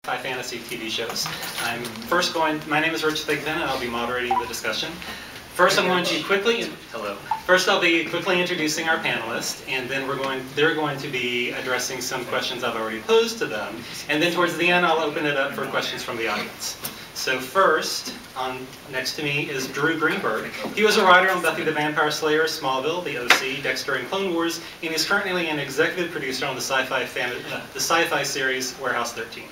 sci-fi fantasy TV shows. My name is Rich Thigpen, and I'll be moderating the discussion. First, I'll be quickly introducing our panelists, and then they're going to be addressing some questions I've already posed to them. And then towards the end, I'll open it up for questions from the audience. So first, next to me is Drew Greenberg. He was a writer on Buffy the Vampire Slayer, Smallville, The OC, Dexter, and Clone Wars, and is currently an executive producer on the sci-fi series Warehouse 13.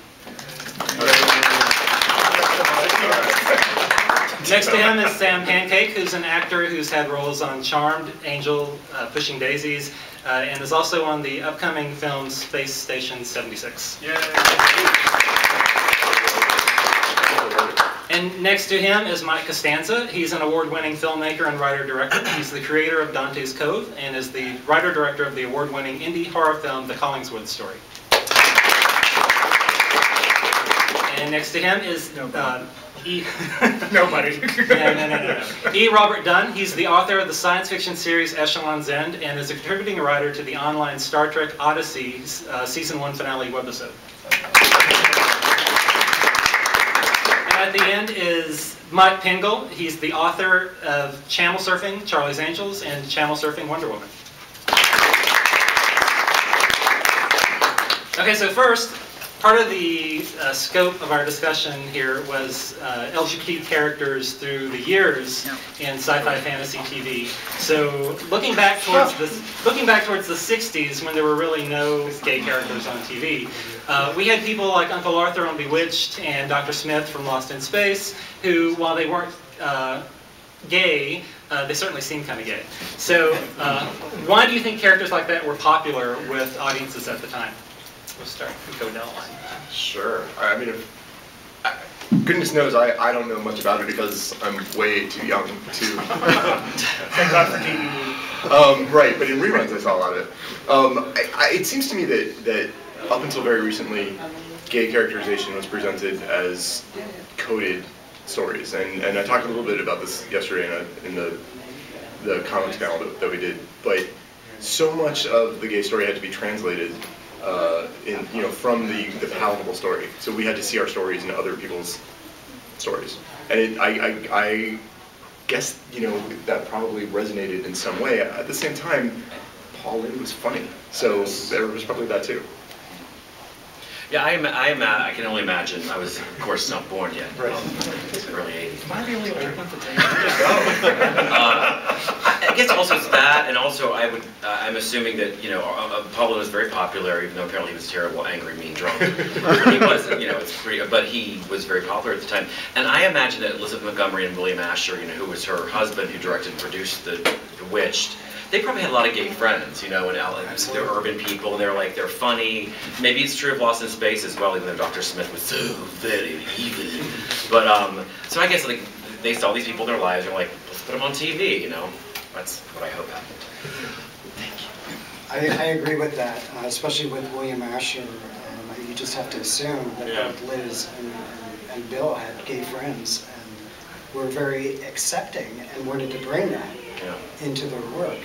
Next to him is Sam Pancake, who's an actor who's had roles on Charmed, Angel, Pushing Daisies, and is also on the upcoming film Space Station 76. Yay! And next to him is Mike Costanza. He's an award-winning filmmaker and writer-director. He's the creator of Dante's Cove and is the writer-director of the award-winning indie horror film The Collingswood Story. And next to him is Nobody. No. E. Robert Dunn. He's the author of the science fiction series Echelon's End and is a contributing writer to the online Star Trek Odyssey Season 1 finale webisode. And at the end is Mike Pingel. He's the author of Channel Surfing, Charlie's Angels, and Channel Surfing, Wonder Woman. Okay, so first, part of the scope of our discussion here was LGBT characters through the years in sci-fi fantasy TV. So looking back towards the 60s, when there were really no gay characters on TV, we had people like Uncle Arthur on Bewitched and Dr. Smith from Lost in Space, who, while they weren't gay, they certainly seemed kind of gay. So why do you think characters like that were popular with audiences at the time? We'll start and go down the line. Sure. I mean, goodness knows I don't know much about it because I'm way too young to. Thank God for DVD. Right, but in reruns I saw a lot of it. It seems to me that up until very recently, gay characterization was presented as coded stories, and I talked a little bit about this yesterday in the comics panel that we did. But so much of the gay story had to be translated. From the palatable story. So we had to see our stories in other people's stories. And I guess, that probably resonated in some way. At the same time, Paul Lynde was funny. So there was probably that too. Yeah, I can only imagine. I was, of course, not born yet. Right. Early 80s. Am I the only old one to take I guess also it's that, and also I'm assuming that Paul Lynde was very popular, even though apparently he was terrible, angry, mean, drunk. He wasn't, it's pretty. But he was very popular at the time, and I imagine that Elizabeth Montgomery and William Asher, who was her husband, who directed and produced The Bewitched. They probably had a lot of gay friends, and they're urban people, and they're funny. Maybe it's true of Lost in Space as well, even though Dr. Smith was so very evil. But so I guess they saw these people in their lives, and they're like, let's put them on TV. That's what I hope happened. Thank you. I agree with that, especially with William Asher. You just have to assume that both Liz and Bill had gay friends and were very accepting and wanted to bring that into their work.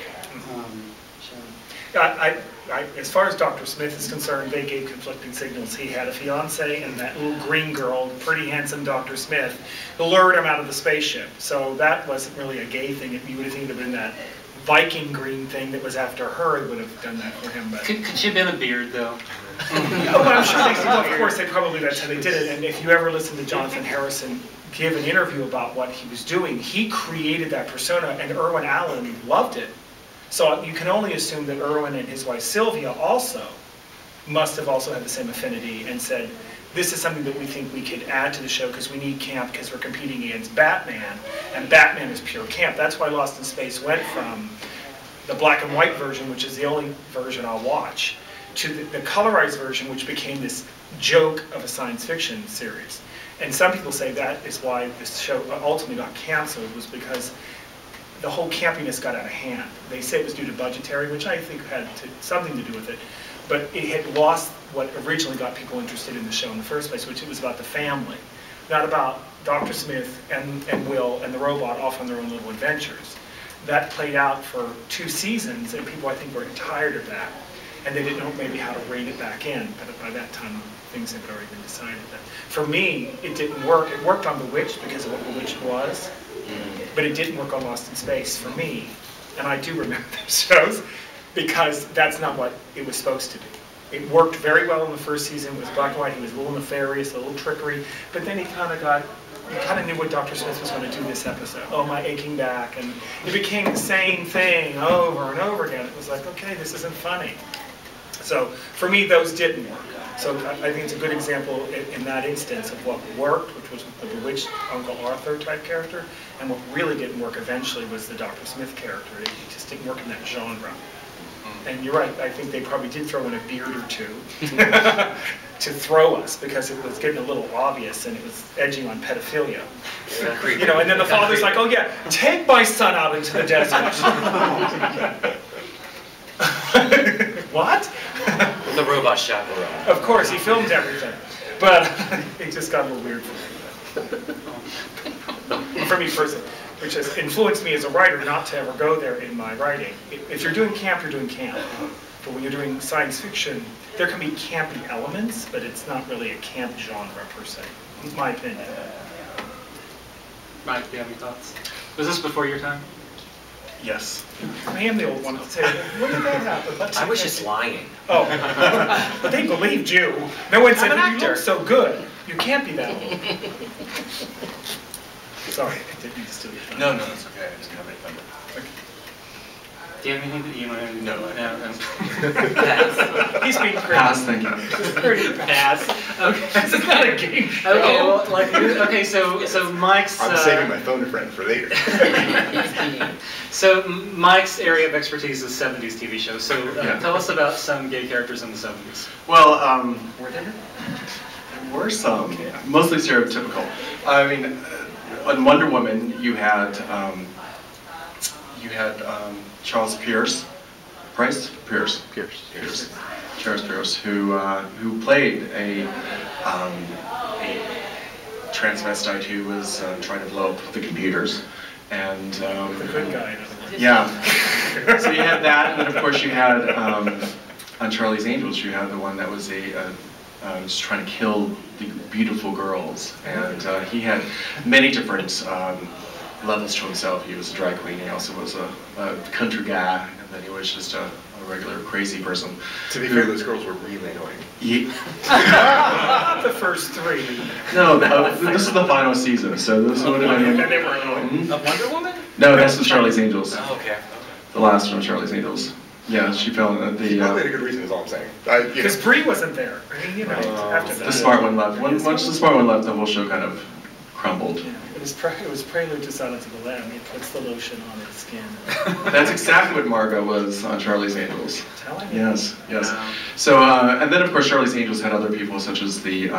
As far as Dr. Smith is concerned, they gave conflicting signals. He had a fiance, and that little green girl, pretty handsome Dr. Smith, lured him out of the spaceship. So that wasn't really a gay thing. You would have think it would have been that Viking green thing that was after her that would have done that for him. But could she have been a beard, though? I'm sure of course, that's how they did it. And if you ever listen to Jonathan Harrison give an interview about what he was doing, he created that persona, and Irwin Allen loved it. So you can only assume that Irwin and his wife Sylvia also must have also had the same affinity and said, this is something that we think we could add to the show because we need camp because we're competing against Batman, and Batman is pure camp. That's why Lost in Space went from the black and white version, which is the only version I'll watch, to the colorized version, which became this joke of a science fiction series. And some people say that is why this show ultimately got canceled, was because the whole campiness got out of hand. They say it was due to budgetary, which I think had something to do with it, but it had lost what originally got people interested in the show in the first place, which it was about the family, not about Dr. Smith and Will and the robot off on their own little adventures. That played out for 2 seasons, and people, I think, were tired of that, and they didn't know maybe how to rein it back in. But by that time, things that had already been decided. For me, it didn't work. It worked on Bewitched because of what Bewitched was, but it didn't work on Lost in Space for me. And I do remember those shows because that's not what it was supposed to be. It worked very well in the first season. It was black and white. He was a little nefarious, a little trickery, but then he kind of knew what Dr. Smith was going to do this episode. Oh, my aching back. And it became the same thing over and over again. It was like, okay, this isn't funny. So for me, those didn't work. So I think it's a good example in that instance of what worked, which was the Bewitched Uncle Arthur type character, and what really didn't work eventually was the Dr. Smith character. It just didn't work in that genre. And you're right, I think they probably did throw in a beard or two to throw us because it was getting a little obvious and it was edging on pedophilia. You know, and then the father's like, oh yeah, take my son out into the desert. What? The robot chaperone. Of course, he filmed everything. But it just got a little weird for me. For me personally, which has influenced me as a writer not to ever go there in my writing. If you're doing camp, you're doing camp. But when you're doing science fiction, there can be campy elements, but it's not really a camp genre per se. It's my opinion. Mike, do you have any thoughts? Was this before your time? Yes. I am the old one to say, when did that happen? I was just lying. Oh, but they believed you. No one said, you look so good. You can't be that old. Sorry, I didn't mean to steal your thunder. No, that's okay. I didn't have any thunder. Okay. Do you have anything that you want to... No. Pass. He's being pretty. Pass, thank you. Pretty Pass. Okay. This is not a game show. Okay, well, like, okay, so Mike's... I'm saving my phone friend for later. So Mike's area of expertise is 70s TV shows. So Yeah. tell us about some gay characters in the 70s. Well, Were there? there were some, mostly stereotypical. I mean, on Wonder Woman, you had Charles Pierce, Charles Pierce, who played a transvestite who was trying to blow up the computers, and The good guy, in other words. yeah. So you had that, and then of course you had on Charlie's Angels, you had the one that was just trying to kill the beautiful girls, and he had many different levels to himself. He was a drag queen, he also was a country guy, and then he was just a regular crazy person. To be fair, those girls were really annoying. Not the first three. No, this is the final season, so this would have And been... they were annoying. A Wonder Woman? No, this was Charlie's Angels. Oh, okay. The last one, Charlie's Angels. Yeah, she fell in He probably had a good reason, is all I'm saying. You Because know. Bree wasn't there. I mean, you know, after that. the smart one left. Once the smart one left, the whole show kind of crumbled. Yeah, it was prelude to Silence of the Lamb. He puts the lotion on its skin. That's exactly what Margot was on Charlie's Angels. Telling you. Yes, yes. So, and then of course Charlie's Angels had other people such as the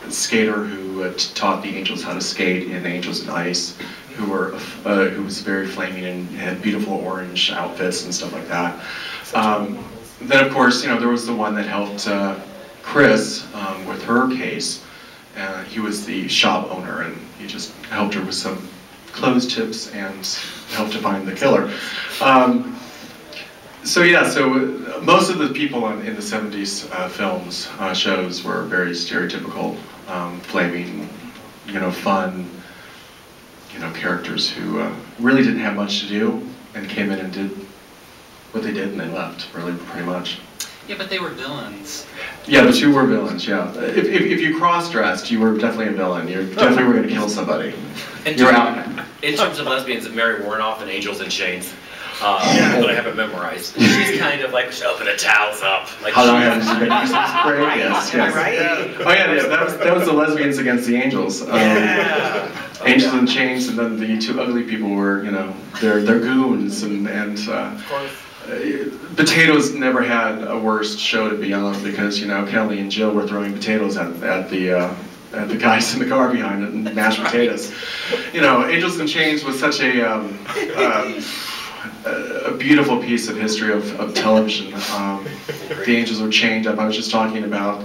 skater who taught the angels how to skate in Angels in Ice, who was very flaming and had beautiful orange outfits and stuff like that. Then of course, there was the one that helped Chris with her case. He was the shop owner, and he just helped her with some clothes tips and helped to find the killer. So most of the people in the 70s films, shows were very stereotypical, flaming, fun, characters who really didn't have much to do and came in and did what they did and they left, really, pretty much. Yeah, but they were villains. Yeah, the two were villains, yeah. If you cross-dressed, you were definitely a villain. You definitely were going to kill somebody. You're out. In terms of lesbians, Mary Warnoff in Angels in Chains, that I haven't memorized. She's kind of like, open the towels up. Like How long have you been using spray? Yes, yes. Right? Oh yeah, that was the lesbians against the angels. Angels in Chains, and then the two ugly people were, they're goons, and Of course. Potatoes never had a worse show to be on because Kelly and Jill were throwing potatoes at the guys in the car behind it and mashed potatoes. Angels in Chains was such a beautiful piece of history of television. The angels were chained up. I was just talking about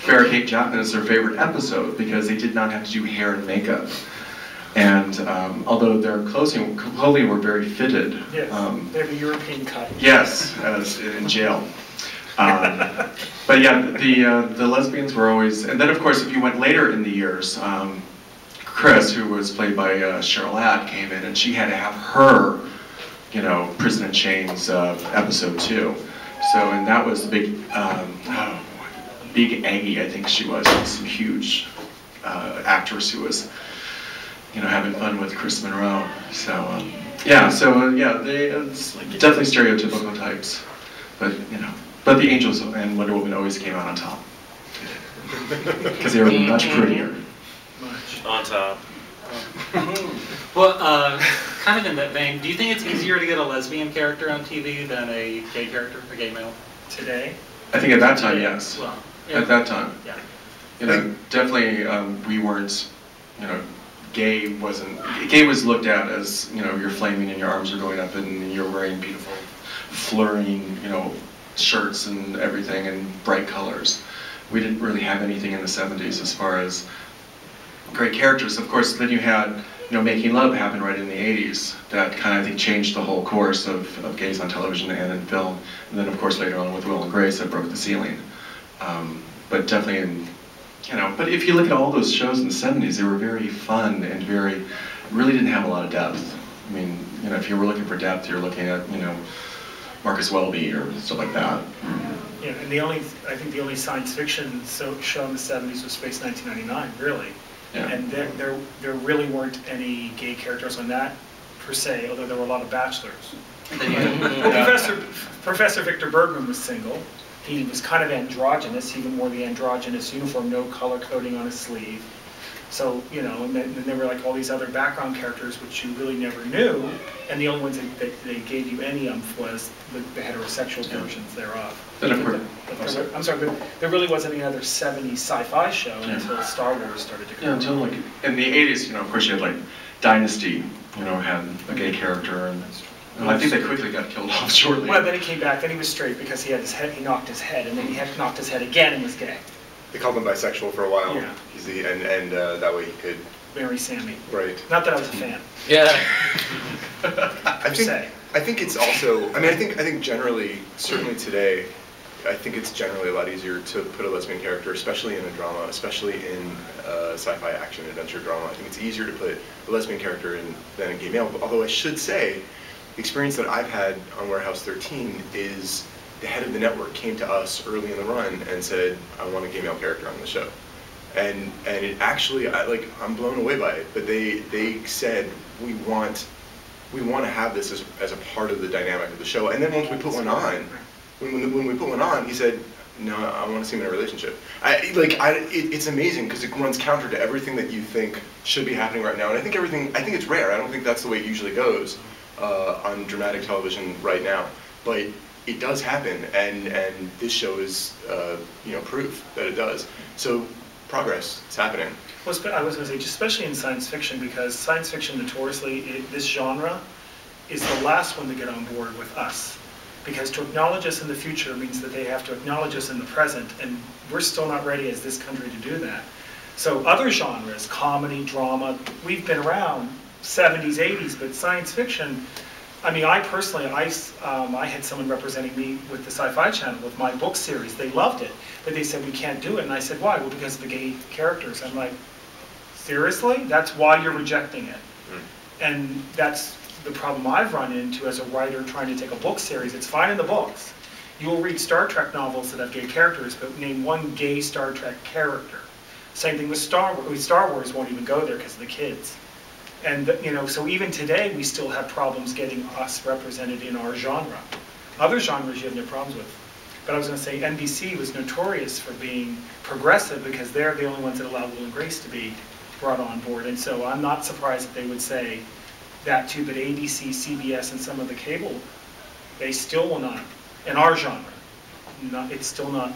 Pancake is their favorite episode because they did not have to do hair and makeup. And although their clothing were very fitted. Yes, they have a European cut. Yes, as in jail. But yeah, the lesbians were always, and then of course if you went later in the years, Chris, who was played by Cheryl Ladd, came in and she had to have her, you know, Prison in Chains episode 2. So, and that was the big, Big Aggie, I think she was, some huge actress who was, you know, having fun with Chris Monroe. So, yeah, it's definitely stereotypical types, but you know, but the Angels and Wonder Woman always came out on top because they were much prettier. On top. Well, kind of in that vein, do you think it's easier to get a lesbian character on TV than a gay character, a gay male? Today? I think at that time, yes. Well, yeah. At that time. Yeah. You know, definitely we weren't, you know, gay was looked at as, you know, you're flaming and your arms are going up and you're wearing beautiful, flurrying, you know, shirts and everything and bright colors. We didn't really have anything in the 70s as far as great characters. Of course, then you had, you know, Making Love happen right in the 80s. That kind of, I think, changed the whole course of gays on television and in film. And then, of course, later on with Will and Grace, that broke the ceiling. But definitely in, you know, but if you look at all those shows in the 70s, they were very fun and really didn't have a lot of depth. I mean, you know, if you were looking for depth, you're looking at, you know, Marcus Welby or stuff like that. Yeah, and I think the only science fiction show in the 70s was Space 1999, really. Yeah. And there really weren't any gay characters on that, per se, although there were a lot of bachelors. Professor Victor Bergman was single. He was kind of androgynous. He even wore the androgynous uniform, no color coding on his sleeve. So, you know, and then there were like all these other background characters which you really never knew, and the only ones that they gave you any was the heterosexual versions thereof. I'm sorry, but there really wasn't any other 70s sci-fi show until Star Wars started to come. Yeah, until like in the 80s, you know, of course you had like Dynasty, you know, had a gay character, and I think they quickly got killed off shortly. Well, then he came back, then he was straight because he knocked his head, and then he had knocked his head again and was gay. They called him bisexual for a while. Yeah. And that way he could marry Sammy. Right. Not that I was a fan. Yeah. I think it's also. I mean, I think generally, certainly today, I think it's generally a lot easier to put a lesbian character, especially in a drama, especially in sci-fi action adventure drama. I think it's easier to put a lesbian character in than a gay male. Although I should say, the experience that I've had on Warehouse 13 is the head of the network came to us early in the run and said, "I want a gay male character on the show," and it actually, I'm blown away by it. But they said, we want to have this as a part of the dynamic of the show. And then once we put one on, when we put one on, he said, "No, I want to see him in a relationship." It's amazing because it runs counter to everything that you think should be happening right now. And I think it's rare. I don't think that's the way it usually goes on dramatic television right now. But it does happen, and this show is proof that it does. So progress, it's happening. Well, I was going to say, especially in science fiction, because science fiction notoriously, this genre is the last one to get on board with us. Because to acknowledge us in the future means that they have to acknowledge us in the present, and we're still not ready as this country to do that. So other genres, comedy, drama, we've been around 70s, 80s, but science fiction, I mean, I personally, I had someone representing me with the Sci-Fi Channel with my book series. They loved it, but they said, "We can't do it." And I said, "Why?" "Well, because of the gay characters." I'm like, seriously? That's why you're rejecting it? And that's the problem I've run into as a writer trying to take a book series. It's fine in the books. You'll read Star Trek novels that have gay characters, but name one gay Star Trek character. Same thing with Star Wars. Star Wars won't even go there because of the kids. And so even today we still have problems getting us represented in our genre. Other genres you have no problems with. But I was going to say NBC was notorious for being progressive because they're the only ones that allow Will and Grace to be brought on board. And so I'm not surprised that they would say that too, but ABC, CBS, and some of the cable, they still will not, in our genre, it's still not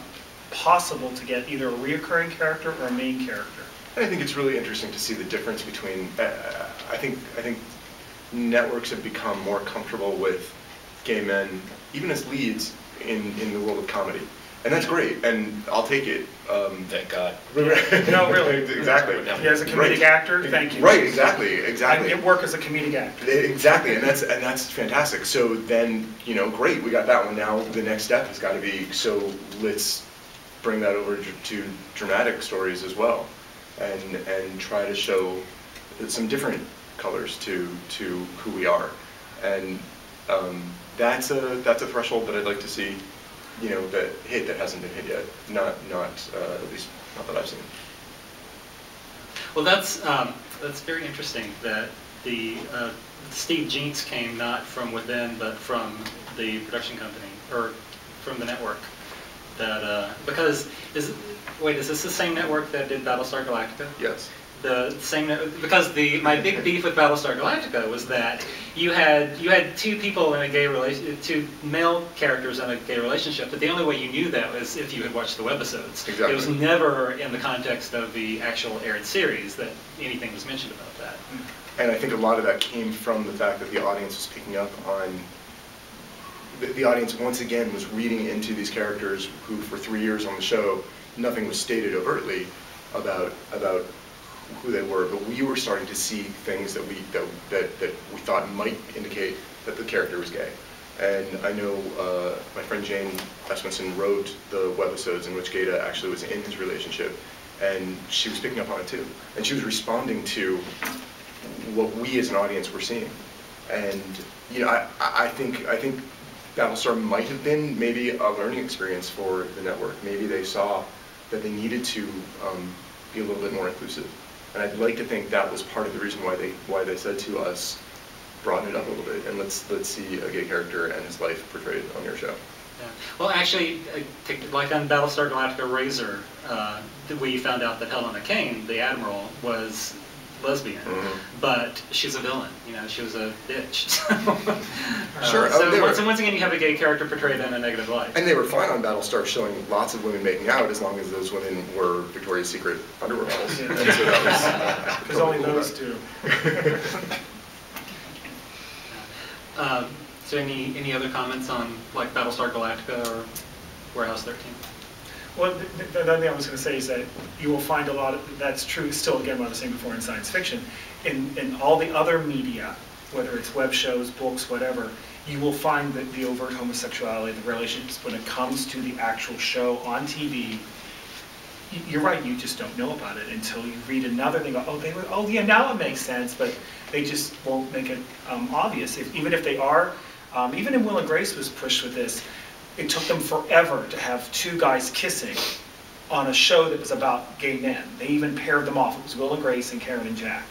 possible to get either a reoccurring character or a main character. I think it's really interesting to see the difference between. I think networks have become more comfortable with gay men, even as leads, in the world of comedy, and that's great. And I'll take it. Thank God. No, really, exactly. Yeah, as a comedic actor, thank you. Right, exactly. I can work as a comedic actor. Exactly, and that's fantastic. So then, great, we got that one. Now the next step has got to be, so let's bring that over to dramatic stories as well, and try to show some different colors to who we are, and that's a threshold that I'd like to see, that hit that hasn't been hit yet. Not at least not that I've seen. Well, that's very interesting that the Steve Jinks came not from within, but from the production company or from the network. That because is this the same network that did Battlestar Galactica? Yes. The same because my big beef with Battlestar Galactica was that you had two people in a gay two male characters in a gay relationship, but the only way you knew that was if you had watched the webisodes. Exactly. It was never in the context of the actual aired series that anything was mentioned about that. And I think a lot of that came from the fact that the audience was picking up on. The audience once again was reading into these characters who, for 3 years on the show, nothing was stated overtly about who they were, but we were starting to see things that we thought might indicate that the character was gay. And I know my friend Jane Espenson wrote the webisodes in which Gaeta actually was in his relationship, and she was picking up on it too. And she was responding to what we as an audience were seeing. And I think Battlestar might have been maybe a learning experience for the network. Maybe they saw that they needed to be a little bit more inclusive. And I'd like to think that was part of the reason why they said to us, broaden it up a little bit, and let's see a gay character and his life portrayed on your show. Yeah. Well, actually, like on Battlestar Galactica Razor, we found out that Helena Kane, the Admiral, was lesbian, but she's a villain. She was a bitch. Sure. So once again, you have a gay character portrayed in a negative light. And they were fine on Battlestar showing lots of women making out as long as those women were Victoria's Secret underwear models. And so that was because only those two. So any other comments on like Battlestar Galactica or Warehouse 13? Well, the other thing I was going to say is that you will find a lot of, that's true, still again what I was saying before in science fiction, in all the other media, whether it's web shows, books, whatever, you will find that the overt homosexuality, the relationships, when it comes to the actual show on TV, you're right, you just don't know about it until you read another thing, oh yeah, now it makes sense, but they just won't make it obvious. Even if they are, even in Will and Grace was pushed with this. It took them forever to have two guys kissing on a show that was about gay men. They even paired them off. It was Will and Grace and Karen and Jack.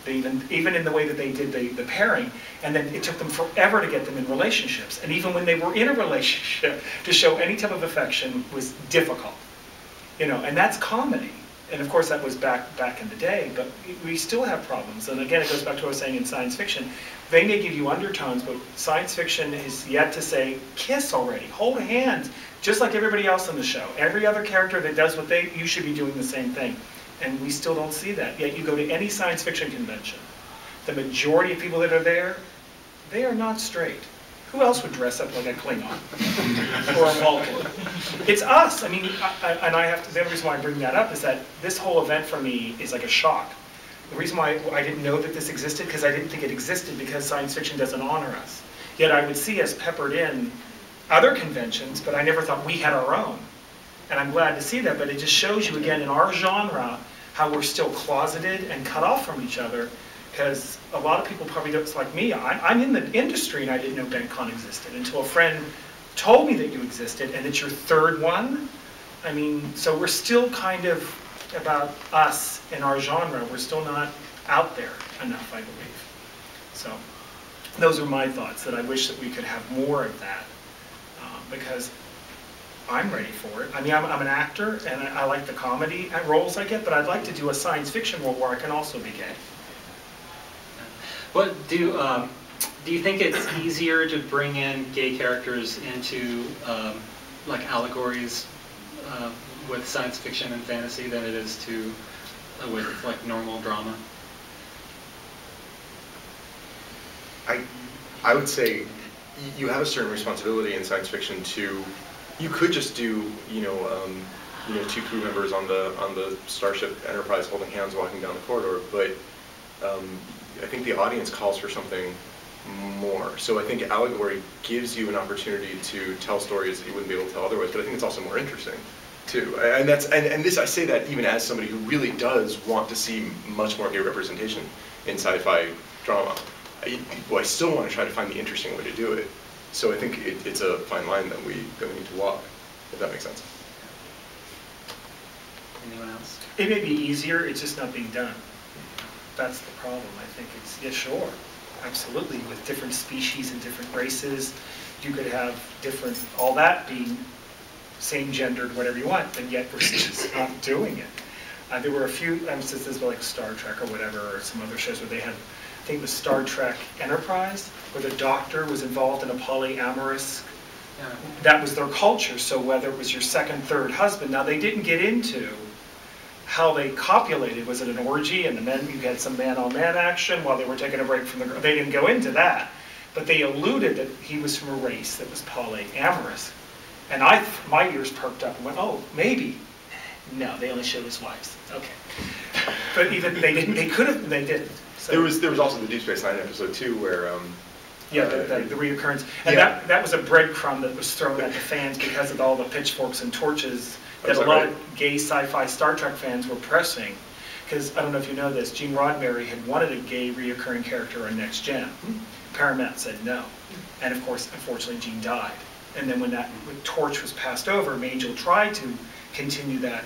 They even in the way that they did the pairing, and then it took them forever to get them in relationships. And even when they were in a relationship, to show any type of affection was difficult. And that's comedy. And of course that was back in the day, but we still have problems. And again, it goes back to what I was saying in science fiction. They may give you undertones, but science fiction is yet to say, kiss already, hold hands, just like everybody else on the show. Every other character that does what you should be doing the same thing. And we still don't see that. Yet you go to any science fiction convention, the majority of people that are there, they are not straight. Who else would dress up like a Klingon or a Vulcan? It's us. I mean, the only reason why I bring that up is that this whole event for me is like a shock. The reason why I didn't know that this existed, because I didn't think it existed because science fiction doesn't honor us. Yet I would see us peppered in other conventions, but I never thought we had our own. And I'm glad to see that, but it just shows you again in our genre how we're still closeted and cut off from each other, because a lot of people probably don't, it's like me, I'm in the industry and I didn't know BentCon existed until a friend told me that you existed and it's your third one. I mean, so we're still kind of about us in our genre, we're still not out there enough, I believe. So those are my thoughts, that I wish that we could have more of that, because I'm ready for it. I mean, I'm an actor and I like the comedy roles I get, but I'd like to do a science fiction role where I can also be gay. What do you think it's easier to bring in gay characters into like allegories with science fiction and fantasy than it is to with like normal drama? I would say you have a certain responsibility in science fiction to. You could just do two crew members on the Starship Enterprise holding hands walking down the corridor, but I think the audience calls for something more. So I think allegory gives you an opportunity to tell stories that you wouldn't be able to tell otherwise, but I think it's also more interesting too. And this, I say that even as somebody who really does want to see much more gay representation in sci-fi drama. I still want to try to find the interesting way to do it. So I think it's a fine line that we need to walk, if that makes sense. Anyone else? It may be easier, it's just not being done. That's the problem. I think it's, yeah, sure, absolutely. With different species and different races, you could have different, all that being same gendered, whatever you want, but yet we're just not doing it. There were a few instances like Star Trek or whatever, or some other shows where they had, I think it was Star Trek Enterprise, where the doctor was involved in a polyamorous, that was their culture. So whether it was your second, third husband, now they didn't get into how they copulated. Was it an orgy and the men, you had some man-on-man action while they were taking a break from the girl? They didn't go into that, but they alluded that he was from a race that was polyamorous. And my ears perked up and went, oh, maybe. No, they only showed his wives. Okay. But even they didn't, they could have, they didn't. So, there was also the Deep Space Nine episode too, where yeah, the reoccurrence, and yeah. that was a breadcrumb that was thrown at the fans because of all the pitchforks and torches that a lot right? of gay sci-fi Star Trek fans were pressing. Because I don't know if you know this, Gene Roddenberry had wanted a gay reoccurring character on Next Gen. Paramount said no, and of course, unfortunately, Gene died. And then when that torch was passed over, Majel tried to continue that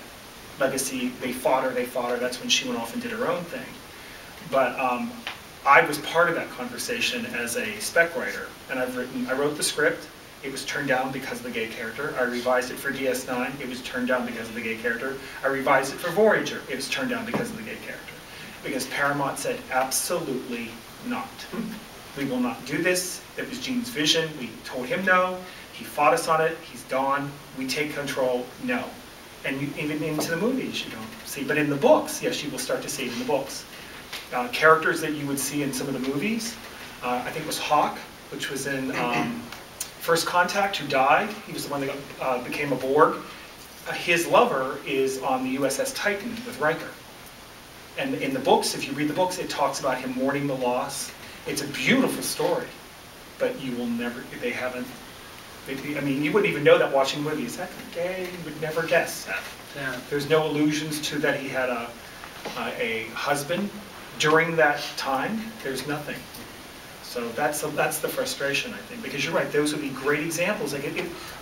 legacy. They fought her. That's when she went off and did her own thing. But I was part of that conversation as a spec writer, and I wrote the script. It was turned down because of the gay character. I revised it for DS9. It was turned down because of the gay character. I revised it for Voyager. It was turned down because of the gay character. Because Paramount said, absolutely not. We will not do this. That was Gene's vision. We told him no. He fought us on it. He's gone. We take control. No. And even into the movies, you don't see. But in the books, yes, you will start to see it in the books. Characters that you would see in some of the movies, I think it was Hawk, which was in First Contact, who died. He was the one that became a Borg. His lover is on the USS Titan with Riker. And in the books, if you read the books, it talks about him mourning the loss. It's a beautiful story, but you will never, they haven't, I mean, you wouldn't even know that watching the movie. Is that gay? You would never guess that. Yeah. There's no allusions to that he had a husband during that time. There's nothing. So that's the frustration, I think, because you're right. Those would be great examples. Like,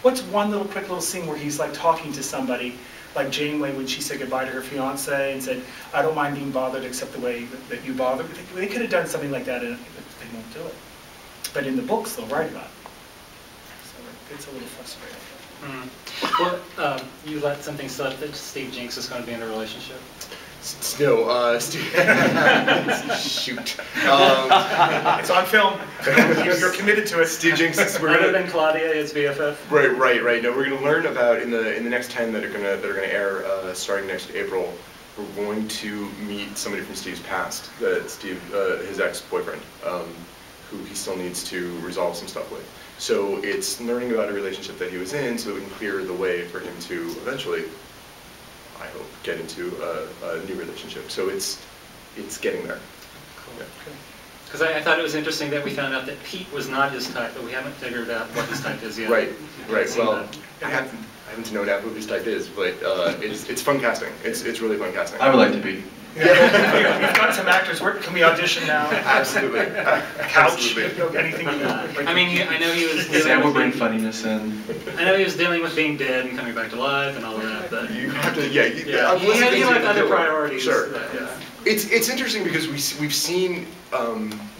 what's one quick little scene where he's like talking to somebody, like Janeway when she said goodbye to her fiance and said, "I don't mind being bothered except the way that you bother." They could have done something like that, and they won't do it. But in the books, they'll write about it. So it's a little frustrating. Well, you let something slip that Steve Jinx is going to be in a relationship. No, Steve. Shoot. It's on film. You're committed to it. Steve Jinx. Other than Claudia, it's BFF. Right. No, we're going to learn about in the next 10 that are going to air starting next April. We're going to meet somebody from Steve's past, that Steve, his ex-boyfriend, who he still needs to resolve some stuff with. So it's learning about a relationship that he was in, so that we can clear the way for him to eventually, I hope, get into a new relationship. So it's getting there. Cool. Because I thought it was interesting that we found out that Pete was not his type, but we haven't figured out what his type is yet. Right. Well, I haven't to know now who his type is, but it's fun casting. It's really fun casting. I would like to be. Yeah. We've got some actors. Can we audition now? Absolutely. Couch. Absolutely. Anything. I mean, I know he was. Sam will bring funniness in. I know he was dealing with being dead and coming back to life and all of that, but You have to, yeah. he had other priorities. Sure. Yeah. It's interesting because we've seen,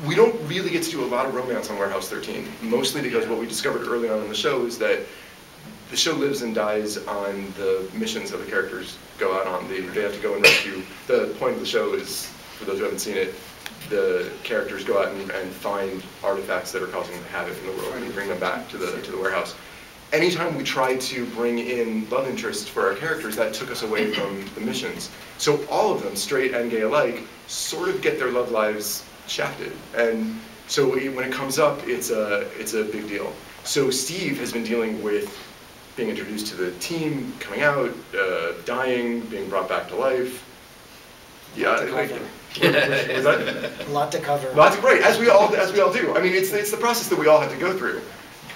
we don't really get to do a lot of romance on Warehouse 13, mostly because what we discovered early on in the show is that the show lives and dies on the missions that the characters go out on. They have to go and rescue. The point of the show is, for those who haven't seen it, the characters go out and find artifacts that are causing havoc in the world and bring them back to the warehouse. Anytime we tried to bring in love interests for our characters, that took us away from the missions. So all of them, straight and gay alike, sort of get their love lives shafted. And so when it comes up, it's a big deal. So Steve has been dealing with being introduced to the team, coming out, dying, being brought back to life. Yeah, to cover. Was that? A lot to cover. Lots of, right, as we all do. I mean, it's the process that we all had to go through.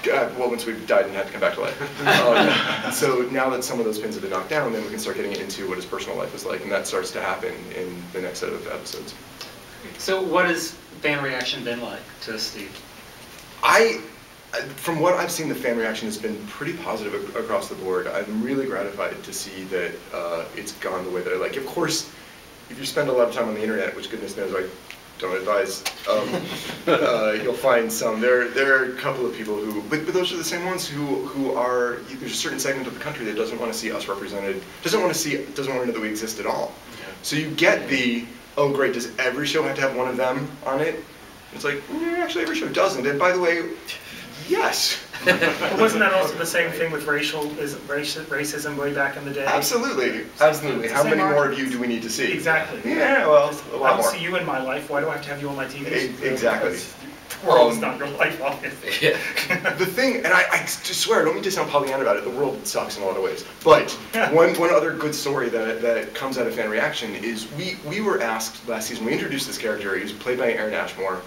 Well, once we died and had to come back to life. So now that some of those pins have been knocked down, then we can start getting into what his personal life was like, and that starts to happen in the next set of episodes. So what has fan reaction been like to Steve? From what I've seen, the fan reaction has been pretty positive across the board. I'm really gratified to see that it's gone the way that I like. Of course, if you spend a lot of time on the internet, which goodness knows I don't advise, you'll find some. There are a couple of people who, but those are the same ones who are, there's a certain segment of the country that doesn't want to see us represented, doesn't want to know that we exist at all. Yeah. So you get the, oh great, does every show have to have one of them on it? It's like, actually every show doesn't, and by the way, yes. But wasn't that also the same thing with racism way back in the day? Absolutely, absolutely. How many more of you do we need to see? Exactly. Yeah, well, a lot I don't more. see you in my life. Why do I have to have you on my TV? Exactly. The world's not real life, obviously. Yeah. The thing, and I just swear, I don't mean to sound Pollyanna about it, the world sucks in a lot of ways. But one other good story that comes out of fan reaction is we were asked last season, we introduced this character, he was played by Aaron Ashmore,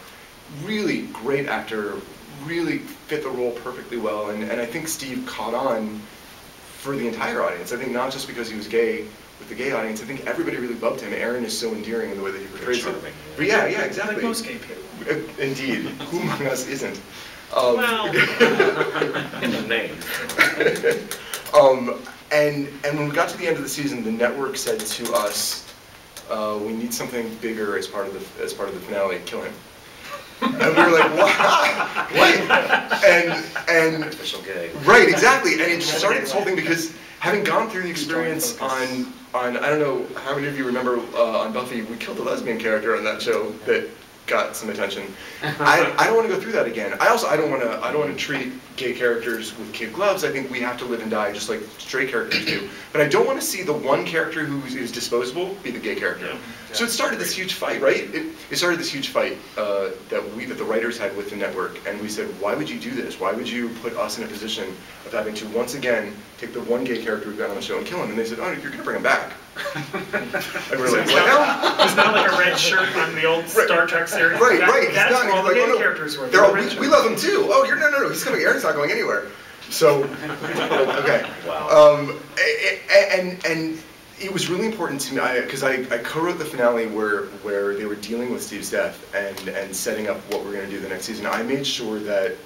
really great actor, really fit the role perfectly well, and I think Steve caught on for the entire audience. I think not just because he was gay with the gay audience, I think everybody really loved him. Aaron is so endearing in the way that he portrays it. But yeah, exactly. Like most gay people. Indeed. Who among us isn't? Well, in the name. And when we got to the end of the season, the network said to us, we need something bigger as part of the finale. Kill him. And we were like, what? And Official gay. Right, exactly. And it started this whole thing because having gone through the experience on I don't know how many of you remember on Buffy, we killed a lesbian character on that show that got some attention. I don't want to go through that again. I don't want to treat gay characters with kid gloves. I think we have to live and die just like straight characters do. But I don't want to see the one character who's disposable be the gay character. Yeah. So it started this huge fight, right? It started this huge fight that the writers had with the network, and we said, why would you do this? Why would you put us in a position of having to once again take the one gay character we've got on the show and kill him? And they said, oh, you're going to bring him back. And we're like, well, it's not like a red shirt on the old Star Trek series. Right. That's where all the gay characters were. We love him too. Oh, no. He's coming. Aaron's not going anywhere. So, okay. Wow. And it was really important to me because I co-wrote the finale where they were dealing with Steve's death and setting up what we're going to do the next season. I made sure that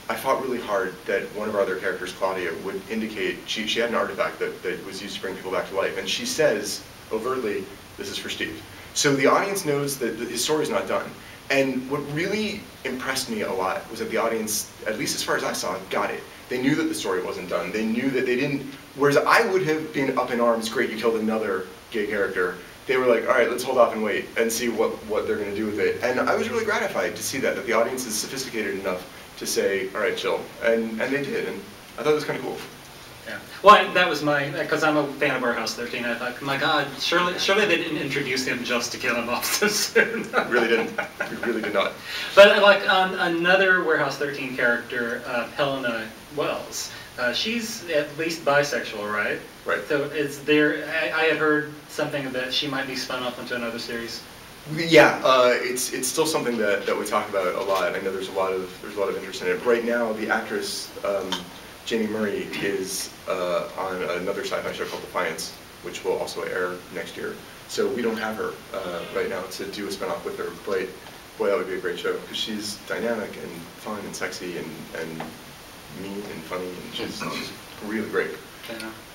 I fought really hard that one of our other characters, Claudia, would indicate she had an artifact that was used to bring people back to life, and she says overtly, "This is for Steve." So the audience knows that his story's not done. And what really impressed me a lot was that the audience, at least as far as I saw it, got it. They knew that the story wasn't done. They knew that they didn't, whereas I would have been up in arms, great, you killed another gay character. They were like, all right, let's hold off and wait and see what they're going to do with it. And I was really gratified to see that the audience is sophisticated enough to say, all right, chill. And they did, and I thought it was kind of cool. Yeah. Well, that was because I'm a fan of Our House 13. I thought, my God, surely they didn't introduce him just to kill him off so soon. Really didn't. We really did not. But like another Warehouse 13 character, Helena Wells, she's at least bisexual, right? Right. So is there? I had heard something that she might be spun off into another series. Yeah, it's still something that we talk about a lot. I know there's a lot of interest in it. Right now, the actress Jamie Murray is on another sci-fi show called Defiance, which will also air next year. So we don't have her right now to do a spinoff with her, but boy, that would be a great show because she's dynamic and fun and sexy and mean and funny, and she's really great.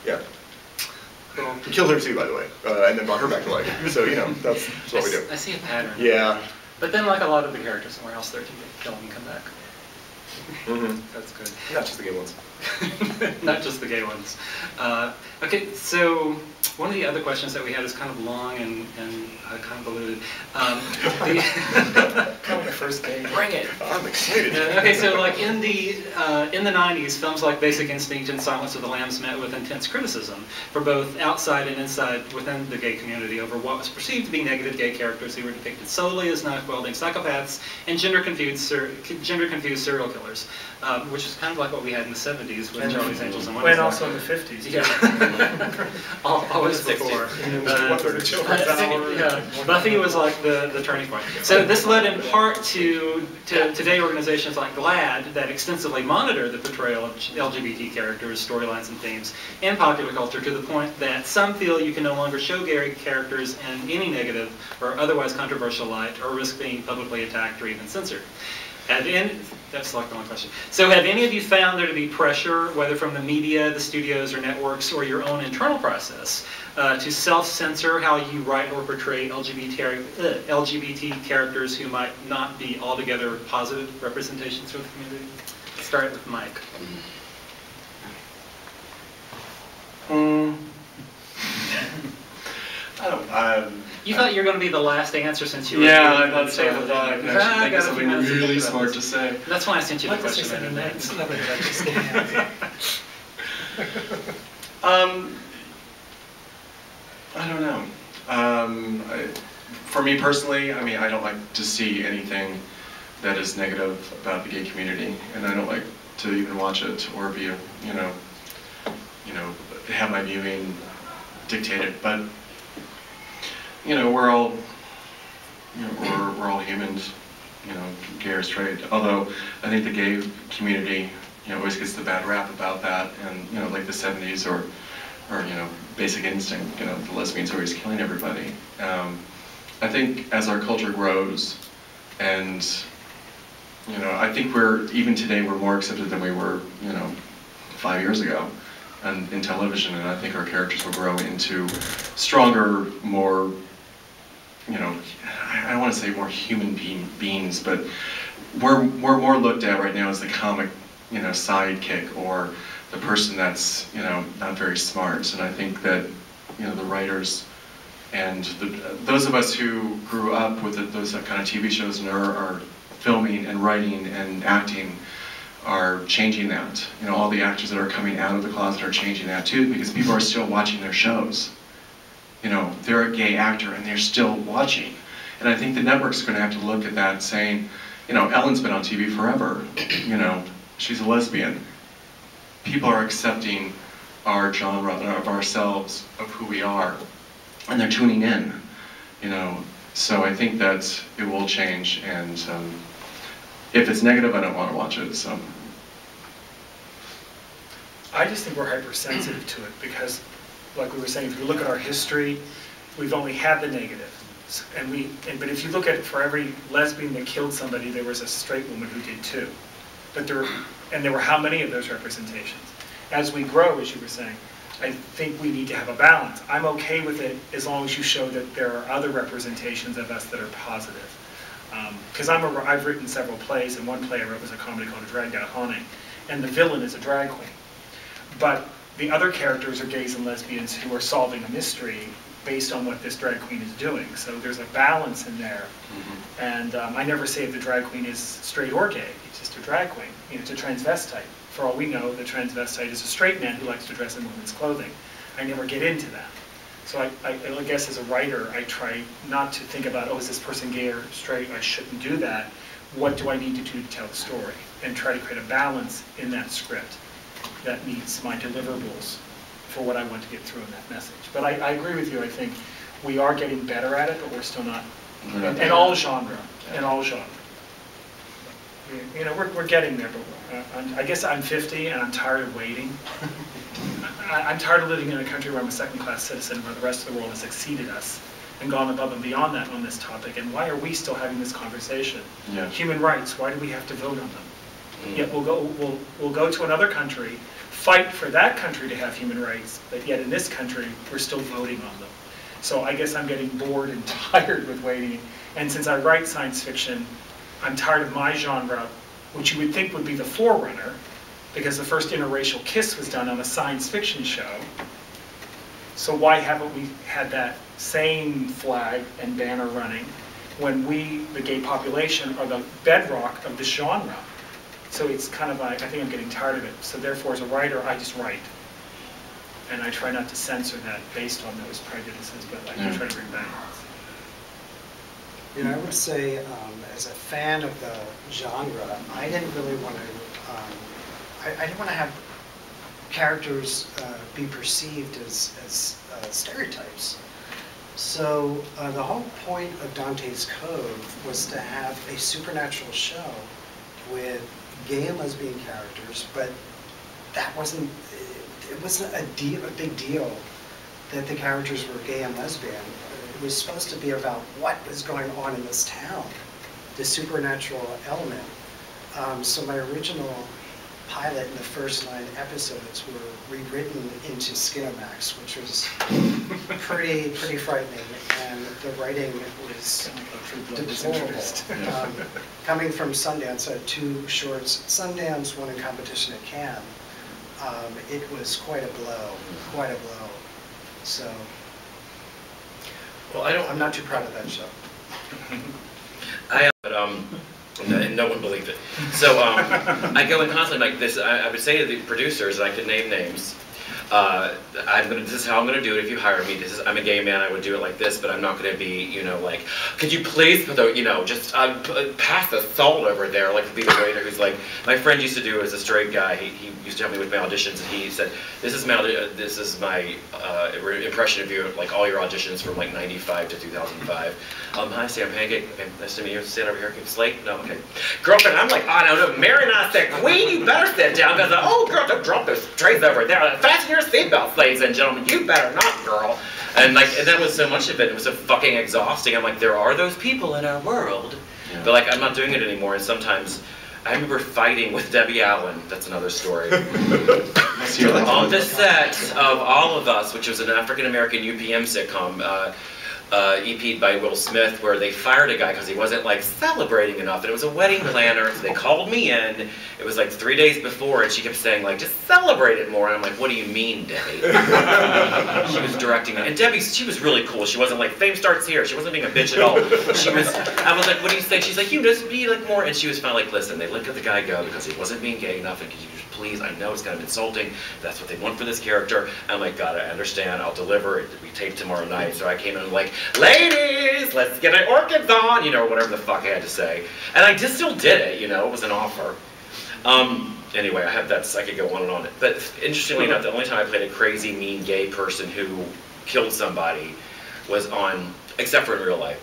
Yeah. Cool. We killed her too, by the way, and then brought her back to life. So that's what we do. I see a pattern. Yeah. But then, like a lot of the characters in Warehouse 13, they kill them and come back. Mm-hmm. That's good. Not just the gay ones. Not just the gay ones. Okay, so one of the other questions that we had is kind of long and convoluted. Kind of the first game. Bring it. I'm excited. Okay, so like in the 90s, films like Basic Instinct and Silence of the Lambs met with intense criticism for both outside and inside within the gay community over what was perceived to be negative gay characters who were depicted solely as knife-wielding psychopaths and gender-confused serial killers, which is kind of like what we had in the 70s with Charlie's Angels and Wonders. And also in the 50s. Yeah. all this before. One-third of children's hour. Yeah, Buffy was like the turning point. So this led in part to today organizations like GLAAD that extensively monitor the portrayal of LGBT characters, storylines, and themes in popular culture to the point that some feel you can no longer show gay characters in any negative or otherwise controversial light or risk being publicly attacked or even censored. That's like the only question. So have any of you found there to be pressure, whether from the media, the studios, or networks, or your own internal process, to self-censor how you write or portray LGBT characters who might not be altogether positive representations for the community? Let's start with Mike. I don't. You thought you were going to be the last answer since you were. Yeah, I thought so. I thought I could I actually think got of a few something minutes to really think about smart this. to say. That's why I sent you the I'd like to say question in something advance. I don't know. For me personally, I mean, I don't like to see anything that is negative about the gay community, and I don't like to even watch it or be, have my viewing dictated. But we're all, we're all humans, gay or straight. Although I think the gay community, always gets the bad rap about that, and like the '70s or Basic Instinct, the lesbians are always killing everybody. I think as our culture grows, and I think even today we're more accepted than we were 5 years ago, and in television, and I think our characters will grow into stronger, more I don't want to say more human beings, but we're more looked at right now as the comic sidekick or the person that's not very smart. And I think that the writers and those of us who grew up with those kind of TV shows and are filming and writing and acting are changing that. All the actors that are coming out of the closet are changing that too, because people are still watching their shows. They're a gay actor and they're still watching. And I think the network's going to have to look at that saying, Ellen's been on TV forever. She's a lesbian. People are accepting our genre of ourselves, of who we are, and they're tuning in. So I think that it will change, and if it's negative, I don't want to watch it. So I just think we're hypersensitive to it because, like we were saying, if you look at our history, we've only had the negative. But if you look at for every lesbian that killed somebody, there was a straight woman who did too. But there were how many of those representations? As we grow, as you were saying, I think we need to have a balance. I'm okay with it as long as you show that there are other representations of us that are positive. Because I've written several plays, and one play I wrote was a comedy called A Dragged Out Haunting, and the villain is a drag queen. But the other characters are gays and lesbians who are solving a mystery based on what this drag queen is doing. So there's a balance in there. Mm-hmm. And I never say if the drag queen is straight or gay. It's just a drag queen. It's a transvestite. For all we know, the transvestite is a straight man who likes to dress in women's clothing. I never get into that. So I guess as a writer, I try not to think about, is this person gay or straight? I shouldn't do that. What do I need to do to tell the story? And try to create a balance in that script that meets my deliverables for what I want to get through in that message. But I agree with you. I think we are getting better at it, but we're still not. In all genre. In all genre. We're getting there, but I guess I'm 50 and I'm tired of waiting. I'm tired of living in a country where I'm a second-class citizen, where the rest of the world has exceeded us and gone above and beyond that on this topic. And why are we still having this conversation? Yeah. Human rights, why do we have to vote on them? Yet we'll go to another country, fight for that country to have human rights, but yet in this country, we're still voting on them. So I guess I'm getting bored and tired with waiting. And since I write science fiction, I'm tired of my genre, which you would think would be the forerunner, because the first interracial kiss was done on a science fiction show. So why haven't we had that same flag and banner running when we, the gay population, are the bedrock of this genre? So it's kind of like, I think I'm getting tired of it. So therefore, as a writer, I just write. And I try not to censor that based on those prejudices, but I do try to bring balance. I would say, as a fan of the genre, I didn't really want to, I didn't want to have characters be perceived as stereotypes. So the whole point of Dante's Cove was to have a supernatural show with gay and lesbian characters, but that wasn't, it wasn't a big deal that the characters were gay and lesbian. It was supposed to be about what was going on in this town, the supernatural element. So my original pilot and the first 9 episodes were rewritten into Skinamax, which was pretty frightening, and the writing was deplorable. Coming from Sundance, I had 2 shorts at Sundance, 1 in competition at Cannes. It was quite a blow. So, well, I'm not too proud of that show. And no one believed it. So I go in constantly like this. I would say to the producers, and I could name names. This is how I'm gonna do it if you hire me. I'm a gay man. I would do it like this, but I'm not gonna be, like, could you please put the, just pass the salt over there, like the waiter who's like, my friend used to do as a straight guy. He used to help me with my auditions, and he said, this is my impression of you, like all your auditions from like '95 to 2005. Hi, Sam Pancake. Okay, nice to meet you. Stand over here. Okay, Slate? No, okay. Girlfriend, I'm like, oh no, Mary and I said, Queen, you better sit down, because girl, don't drop those trays over there. Fasten your seatbelts, ladies and gentlemen. You better not, girl. And that was so much of it. It was so fucking exhausting. I'm like, there are those people in our world. Yeah. But like, I'm not doing it anymore. And sometimes, I remember fighting with Debbie Allen. That's another story. On the set of All of Us, which was an African-American UPM sitcom, EP'd by Will Smith, where they fired a guy because he wasn't like celebrating enough, and it was a wedding planner, so they called me in. It was like 3 days before, and she kept saying like, just celebrate it more, and I'm like, what do you mean, Debbie? She was directing me, and Debbie, she was really cool. She wasn't like, fame starts here. She wasn't being a bitch at all. I was like, what do you say? She's like, you just be like more, and she was finally like, listen, they let the guy go because he wasn't being gay enough, and could you just please, I know it's kind of insulting, that's what they want for this character. I'm like, God, I understand, I'll deliver. We tape tomorrow night, so I came in like, ladies, let's get our orchids on, whatever the fuck I had to say. And I just still did it, it was an offer. Anyway, I could go on and on. But interestingly enough, the only time I played a crazy, mean, gay person who killed somebody was except for in real life.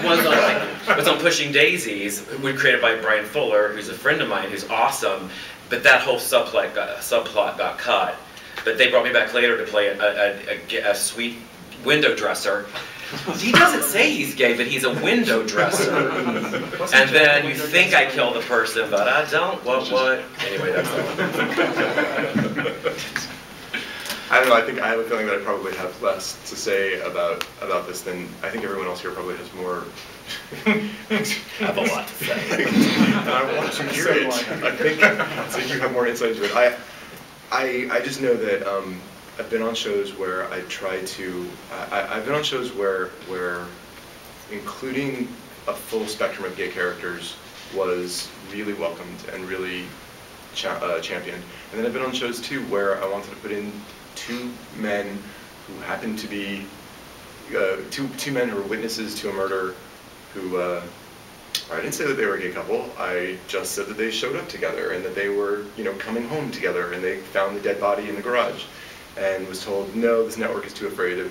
was on Pushing Daisies, created by Brian Fuller, who's a friend of mine, who's awesome, but that whole subplot got cut. But they brought me back later to play a sweet window dresser. He doesn't say he's gay, but he's a window dresser. And then you think I killed the person, but I don't. What? Anyway, that's all. I don't know, I have a feeling that I probably have less to say about this than I think everyone else here probably has more. I have a lot to say. And I want to hear it. I think so you have more insight into it. I just know that I've been on shows where I try to, I've been on shows where including a full spectrum of gay characters was really welcomed and really championed. And then I've been on shows too where I wanted to put in 2 men who happened to be, two men who were witnesses to a murder who, I didn't say that they were a gay couple, I just said that they showed up together and that they were, coming home together, and they found the dead body in the garage and was told, no, this network is too afraid of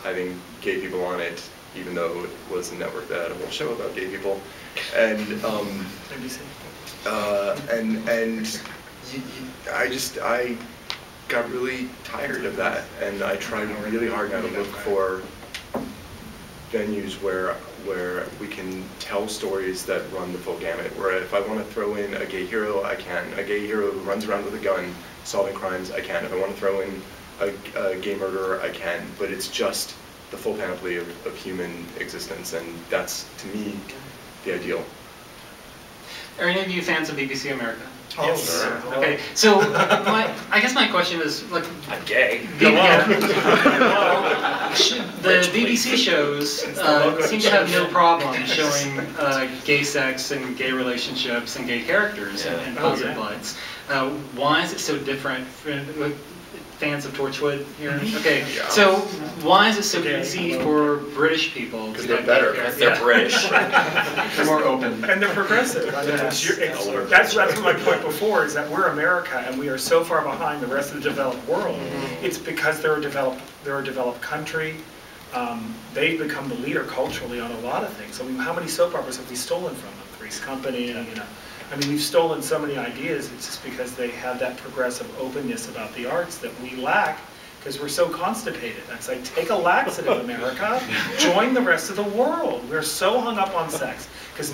having gay people on it, even though it was a network that had a whole show about gay people. And, I got really tired of that, and I tried really hard now to look for venues where we can tell stories that run the full gamut, where if I want to throw in a gay hero, I can. A gay hero who runs around with a gun solving crimes, I can. If I want to throw in a gay murderer, I can. But it's just the full panoply of human existence, and that's, to me, the ideal. Are any of you fans of BBC America? Oh, Yes. sure. Okay, so I guess my question is, like, I'm gay. the BBC shows seem to have no problem showing gay sex and gay relationships and gay characters in positive lights. Why is it so different? fans of Torchwood here? Okay, so why is it so easy for British people to they're have better. gay characters? They're British. They're more open. And they're progressive. I mean, that's my point before, is that we're America and we are so far behind the rest of the developed world. It's because they're a developed country. They've become the leader culturally on a lot of things. I mean, how many soap operas have we stolen from them? Three's Company, I mean, we've stolen so many ideas. It's just because they have that progressive openness about the arts that we lack, because we're so constipated. It's like, take a laxative, America. Join the rest of the world. We're so hung up on sex. Because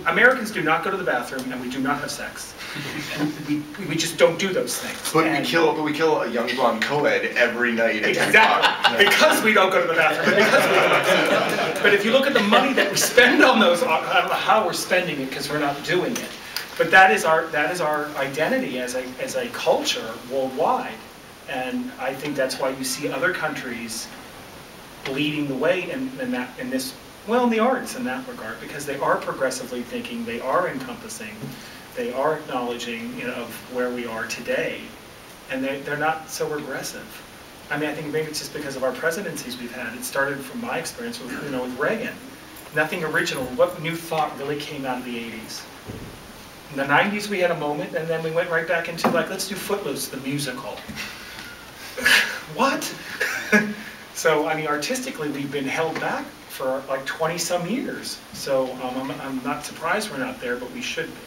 Americans do not go to the bathroom, and we do not have sex. And we just don't do those things. But we kill a young blonde co-ed every night at 10 o'clock. Because we don't go to the bathroom. But if you look at the money that we spend on those, I don't know how we're spending it because we're not doing it. But that is our identity as a culture worldwide. And I think that's why you see other countries leading the way in the arts in that regard, because they are progressively thinking, they are encompassing, they are acknowledging of where we are today, and they're not so regressive. I mean, I think maybe it's just because of our presidencies we've had. It started from my experience with Reagan. Nothing original. What new thought really came out of the 80s? In the 90s we had a moment, and then we went right back into let's do Footloose, the musical. What? So, I mean, artistically, we've been held back for like 20 some years. So I'm not surprised we're not there, but we should be.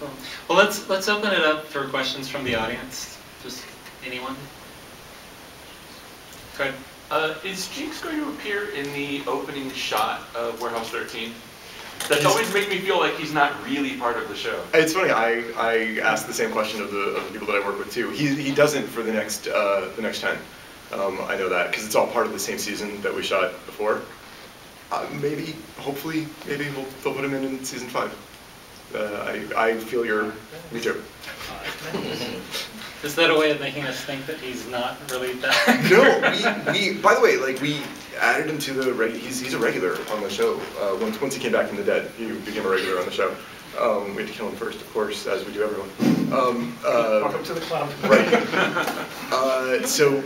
Cool. Well, let's open it up for questions from the audience. Just anyone? Go ahead. Is Jinx going to appear in the opening shot of Warehouse 13? That's always made me feel like he's not really part of the show. It's funny. I asked the same question of the people that I work with too. He doesn't for the next 10. I know that because it's all part of the same season that we shot before. Maybe, hopefully, they'll put him in season 5. I feel me too. Is that a way of making us think that he's not really that? No, we by the way, we added him to the he's a regular on the show. Once he came back from the dead, he became a regular on the show. We had to kill him first, of course, as we do everyone. Welcome to the club. Right. So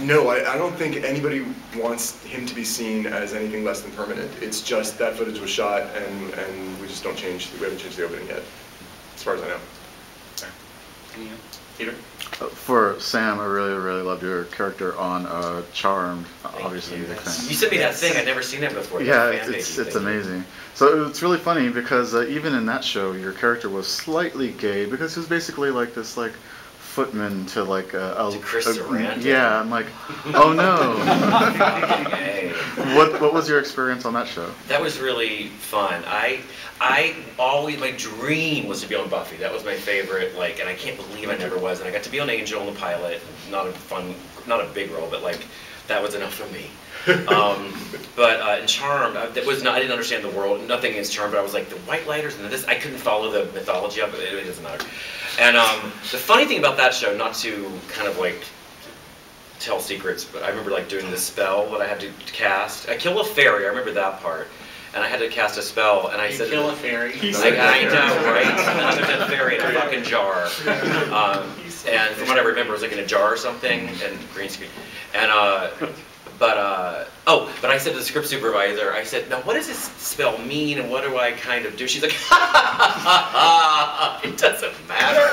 no, I don't think anybody wants him to be seen as anything less than permanent. It's just that footage was shot, and we just don't change. We haven't changed the opening yet, as far as I know. Okay. Peter? For Sam, I really, really loved your character on Charmed. Obviously, you. Big fan. You sent me that thing. I'd never seen it before. Yeah, it's amazing. So it's really funny because even in that show, your character was slightly gay because he was basically like this footman to to Chris Sarandon. Yeah, I'm like, oh no. Hey. What was your experience on that show? That was really fun. I always, my dream was to be on Buffy. That was my favorite, and I can't believe I never was. And I got to be on Angel in the pilot. Not a big role, but that was enough for me. But in Charmed, I didn't understand the world. Nothing against Charmed, but I was like, the White Lighters and this, I couldn't follow the mythology of it. It doesn't matter. And the funny thing about that show, not to kind of tell secrets, but I remember doing this spell that I had to cast. I kill a fairy. I remember that part. And I had to cast a spell, and I said, kill a fairy. I know, right? Another dead fairy in a fucking jar. And from what I remember, it was in a jar or something, and green screen. And but I said to the script supervisor, I said, now what does this spell mean, and what do I kind of do? She's like, it doesn't matter.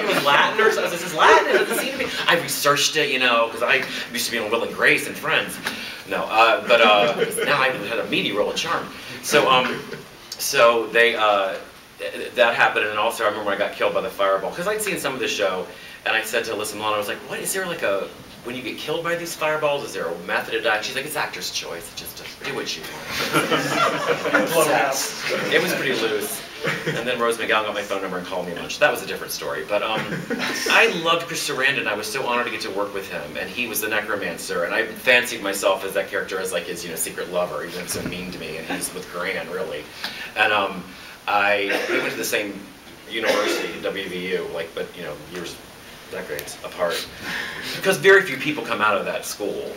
It was Latin or something. This is Latin. It doesn't seem to be. I researched it, because I used to be on Will and Grace and Friends. No, but now I had a meaty role in Charmed. So they that happened, and also I remember when I got killed by the fireball because I'd seen some of the show, and I said to Alyssa Milano, I was like, "What is there when you get killed by these fireballs? Is there a method of dying?" She's like, "It's actor's choice. Just do what you want." It was pretty loose. And then Rose McGowan got my phone number and called me lunch. That was a different story. But I loved Chris Sarandon. I was so honored to get to work with him. And he was the necromancer. And I fancied myself as that character as his secret lover, even though he's so mean to me. And he's with Gran, really. And we went to the same university, WVU, but years, decades apart. Because very few people come out of that school.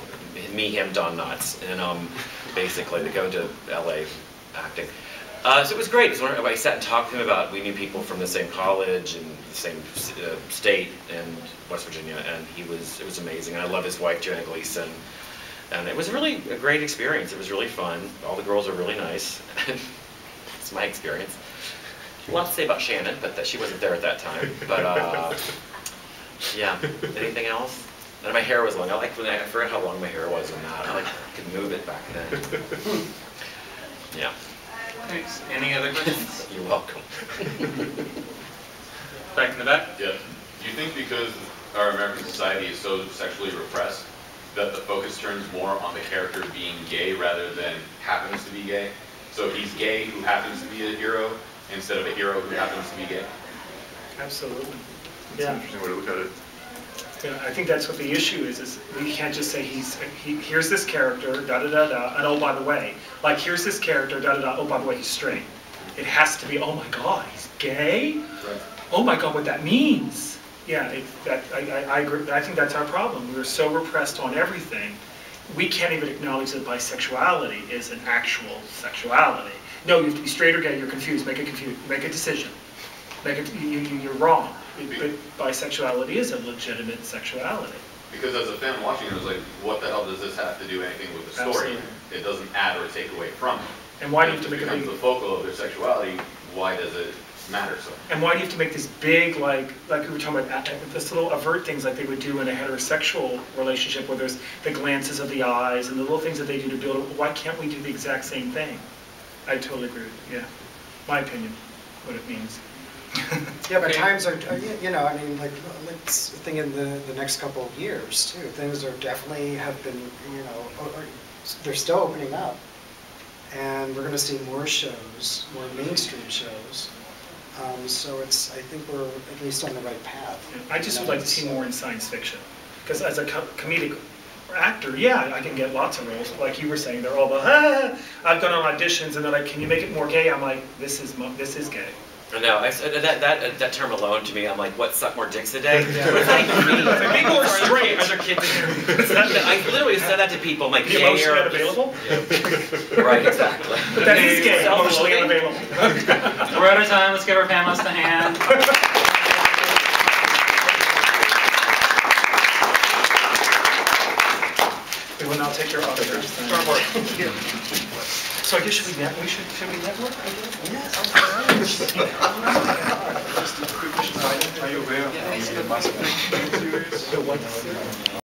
Me, him, Don Knotts. And basically, they go to LA acting. So it was great. I sat and talked to him about, we knew people from the same college and the same state in West Virginia, and it was amazing. And I love his wife, Jenna Gleason. And it was really a great experience. It was really fun. All the girls are really nice. It's my experience. A lot to say about Shannon, but that she wasn't there at that time. But yeah, anything else? And my hair was long. I forgot how long my hair was in that. I could move it back then. Yeah. Thanks. Any other questions? You're welcome. Back in the back? Yeah. Do you think because our American society is so sexually repressed that the focus turns more on the character being gay rather than happens to be gay? So he's gay who happens to be a hero instead of a hero who happens to be gay? Absolutely. That's an interesting way to look at it. Yeah, I think that's what the issue is we can't just say here's this character, da-da-da-da, and oh, by the way, like here's this character, da-da-da, oh, by the way, he's straight. It has to be, oh my God, he's gay? Right. Oh my God, what that means. Yeah, I agree. I think that's our problem. We're so repressed on everything, we can't even acknowledge that bisexuality is an actual sexuality. No, you have to be straight or gay, you're confused, make a decision. You're wrong. But bisexuality is a legitimate sexuality. Because as a fan watching it, I was like, what the hell does this have to do anything with the story? Absolutely. It doesn't add or take away from it. And why do you have to make make it the focal of their sexuality? Why does it matter so? And why do you have to make this big, like we were talking about, this little avert things like they would do in a heterosexual relationship where there's the glances of the eyes and the little things that they do to build it. Why can't we do the exact same thing? I totally agree with you, yeah. My opinion, what it means. Yeah, but times are, you know, I mean, like, let's think in the next couple of years, too. Things are definitely have been, you know, they're still opening up. And we're going to see more shows, more mainstream shows. So I think we're at least on the right path. I just would like to see more in science fiction. Because as a comedic actor, yeah, I can get lots of roles. Like you were saying, they're all about, I've gone on auditions and they're like, can you make it more gay? I'm like, this is gay. No, that term alone to me, I'm like, what, suck more dicks a day? Yeah. What does that even mean? People are straight. Are there kids? I literally said that to people. I'm like, the emotionally unavailable? Yeah. Right, exactly. But that is gay, emotionally unavailable. We're out of time. Let's give our panelists a hand. We will now take your autographs. So I guess should we network? Are you aware of the